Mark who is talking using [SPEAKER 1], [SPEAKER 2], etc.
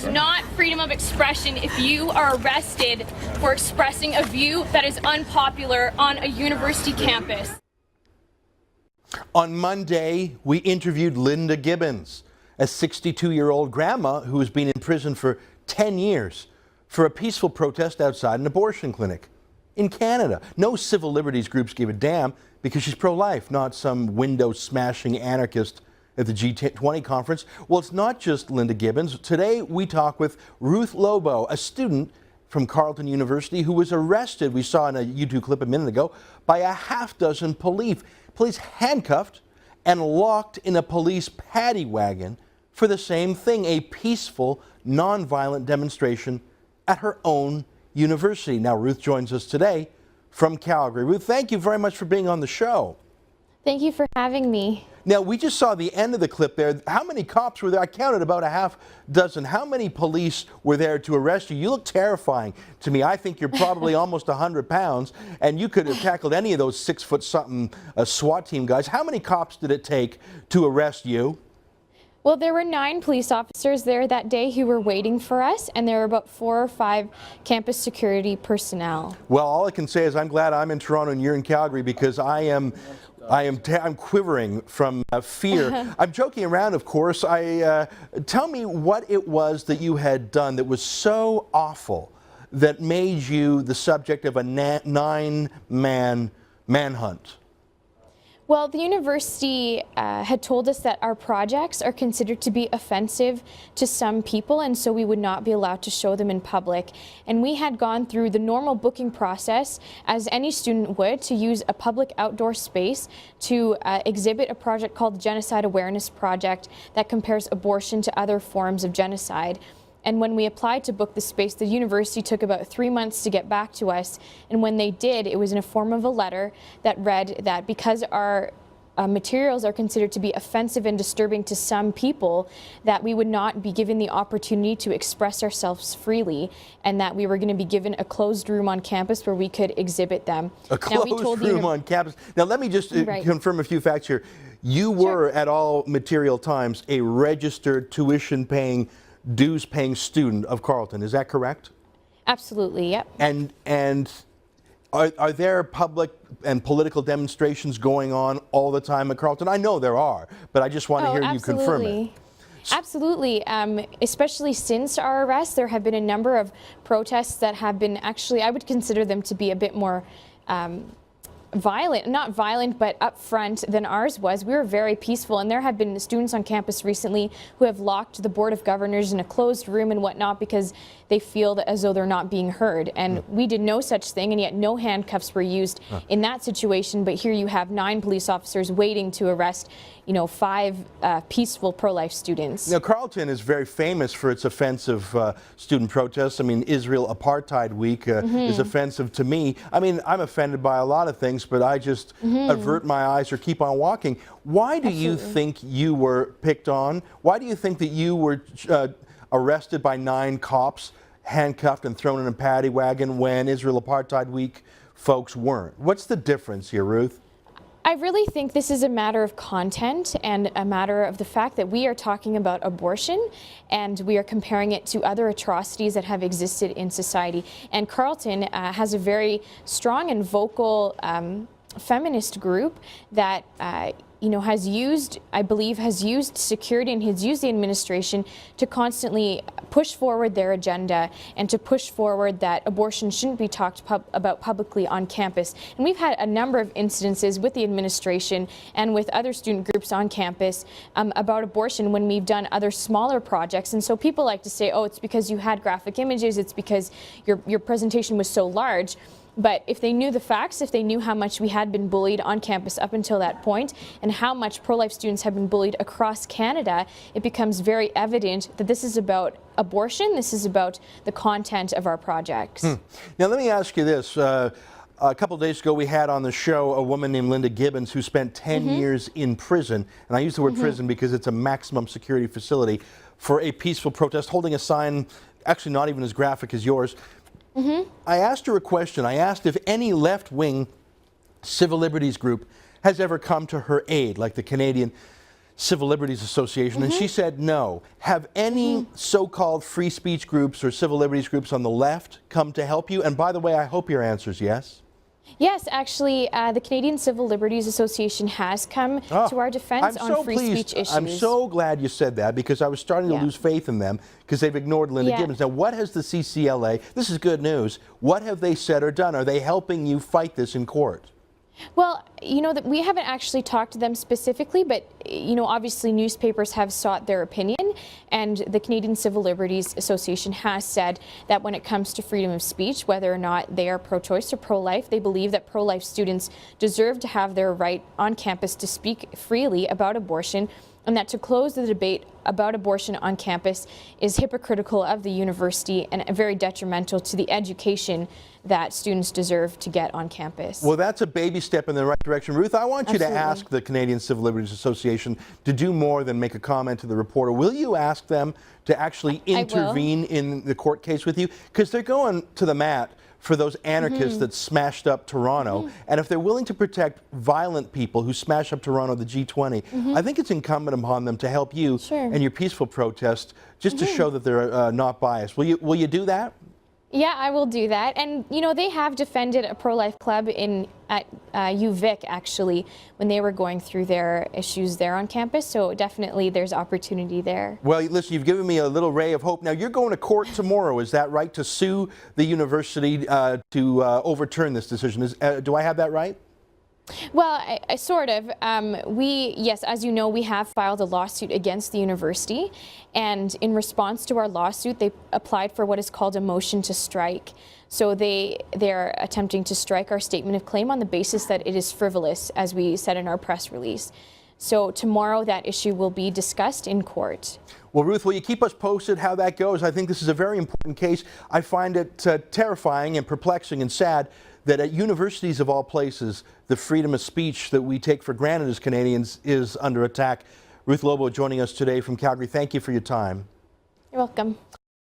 [SPEAKER 1] is not freedom of expression if you are arrested for expressing a view that is unpopular on a university campus.
[SPEAKER 2] On Monday, we interviewed Linda Gibbons, a 62-year-old grandma who has been in prison for 10 years for a peaceful protest outside an abortion clinic in Canada. No civil liberties groups gave a damn because she's pro-life, not some window-smashing anarchist at the G20 conference. Well, it's not just Linda Gibbons. Today, we talk with Ruth Lobo, a student from Carleton University who was arrested, we saw in a YouTube clip a minute ago, by a half-dozen police handcuffed and locked in a police paddy wagon for the same thing, a peaceful, non-violent demonstration at her own university. Now, Ruth joins us today from Calgary. Ruth, thank you very much for being on the show.
[SPEAKER 3] Thank you for having me.
[SPEAKER 2] Now, we just saw the end of the clip there. How many cops were there? I counted about a half dozen. How many police were there to arrest you? You look terrifying to me. I think you're probably almost 100 pounds, and you could have tackled any of those 6-foot-something SWAT team guys. How many cops did it take to arrest you?
[SPEAKER 3] Well, there were 9 police officers there that day who were waiting for us, and there were about 4 or 5 campus security personnel.
[SPEAKER 2] Well, all I can say is I'm glad I'm in Toronto and you're in Calgary, because I'm quivering from fear. I'm joking around, of course. Tell me what it was that you had done that was so awful that made you the subject of a 9-man manhunt.
[SPEAKER 3] Well, the university had told us that our projects are considered to be offensive to some people, and so we would not be allowed to show them in public. And we had gone through the normal booking process, as any student would, to use a public outdoor space to exhibit a project called the Genocide Awareness Project that compares abortion to other forms of genocide. And when we applied to book the space, the university took about 3 months to get back to us. And when they did, it was in a form of a letter that read that because our materials are considered to be offensive and disturbing to some people, that we would not be given the opportunity to express ourselves freely, and that we were going to be given a closed room on campus where we could exhibit them.
[SPEAKER 2] A closed room on campus. Now, let me just confirm a few facts here. You were, at all material times, a registered tuition-paying, dues-paying student of Carleton. Is that correct?
[SPEAKER 3] Absolutely, yep.
[SPEAKER 2] And are there public and political demonstrations going on all the time at Carleton? I know there are, but I just want to hear you confirm it.
[SPEAKER 3] Absolutely. Especially since our arrest, there have been a number of protests that have been actually, I would consider them to be a bit more violent, not violent, but upfront than ours was. We were very peaceful, and there have been students on campus recently who have locked the Board of Governors in a closed room and whatnot because they feel that as though they're not being heard. And we did no such thing, and yet no handcuffs were used in that situation. But here you have 9 police officers waiting to arrest, 5 peaceful pro-life students.
[SPEAKER 2] Now, Carleton is very famous for its offensive student protests. I mean, Israel Apartheid Week is offensive to me. I mean, I'm offended by a lot of things, but I just avert my eyes or keep on walking. Why do you think you were picked on? Why do you think that you were arrested by 9 cops, handcuffed and thrown in a paddy wagon when Israel Apartheid Week folks weren't? What's the difference here, Ruth?
[SPEAKER 3] I really think this is a matter of content and a matter of the fact that we are talking about abortion, and we are comparing it to other atrocities that have existed in society. And Carleton has a very strong and vocal feminist group that has used, I believe, security and has used the administration to constantly push forward their agenda and to push forward that abortion shouldn't be talked about publicly on campus. And we've had a number of incidences with the administration and with other student groups on campus about abortion when we've done other smaller projects. And so people like to say, oh, it's because you had graphic images, it's because your presentation was so large. But if they knew the facts, if they knew how much we had been bullied on campus up until that point, and how much pro-life students have been bullied across Canada, it becomes very evident that this is about abortion, this is about the content of our projects.
[SPEAKER 2] Now, let me ask you this. A couple of days ago, we had on the show a woman named Linda Gibbons who spent 10 years in prison, and I use the word prison because it's a maximum security facility, for a peaceful protest, holding a sign, actually not even as graphic as yours. I asked her a question. I asked if any left-wing civil liberties group has ever come to her aid, like the Canadian Civil Liberties Association, and she said no. Have any so-called free speech groups or civil liberties groups on the left come to help you? And by the way, I hope your answer is yes.
[SPEAKER 3] Yes, actually, the Canadian Civil Liberties Association has come to our defense on free speech issues.
[SPEAKER 2] I'm so glad you said that, because I was starting to lose faith in them because they've ignored Linda Gibbons. Now, what has the CCLA, this is good news, what have they said or done? Are they helping you fight this in court?
[SPEAKER 3] Well, you know, that we haven't actually talked to them specifically, but, you know, obviously newspapers have sought their opinion, and the Canadian Civil Liberties Association has said that when it comes to freedom of speech, whether or not they are pro-choice or pro-life, they believe that pro-life students deserve to have their right on campus to speak freely about abortion, and that to close the debate about abortion on campus is hypocritical of the university and very detrimental to the education that students deserve to get on campus.
[SPEAKER 2] Well, that's a baby step in the right direction. Ruth, I want you to ask the Canadian Civil Liberties Association to do more than make a comment to the reporter. Will you ask them to actually intervene in the court case with you? Because they're going to the mat for those anarchists that smashed up Toronto. And if they're willing to protect violent people who smash up Toronto, the G20, I think it's incumbent upon them to help you and your peaceful protest, just to show that they're not biased. Will you do that?
[SPEAKER 3] Yeah, I will do that. And, you know, they have defended a pro-life club at UVic, actually, when they were going through their issues there on campus. So definitely there's opportunity there.
[SPEAKER 2] Well, listen, you've given me a little ray of hope. Now, you're going to court tomorrow, is that right, to sue the university to overturn this decision? Do I have that right?
[SPEAKER 3] Well, I sort of. Yes, as you know, we have filed a lawsuit against the university, and in response to our lawsuit, they applied for what is called a motion to strike. So they're attempting to strike our statement of claim on the basis that it is frivolous, as we said in our press release. So tomorrow, that issue will be discussed in court.
[SPEAKER 2] Well, Ruth, will you keep us posted how that goes? I think this is a very important case. I find it terrifying and perplexing and sad that at universities of all places, the freedom of speech that we take for granted as Canadians is under attack. Ruth Lobo joining us today from Calgary. Thank you for your time.
[SPEAKER 3] You're welcome.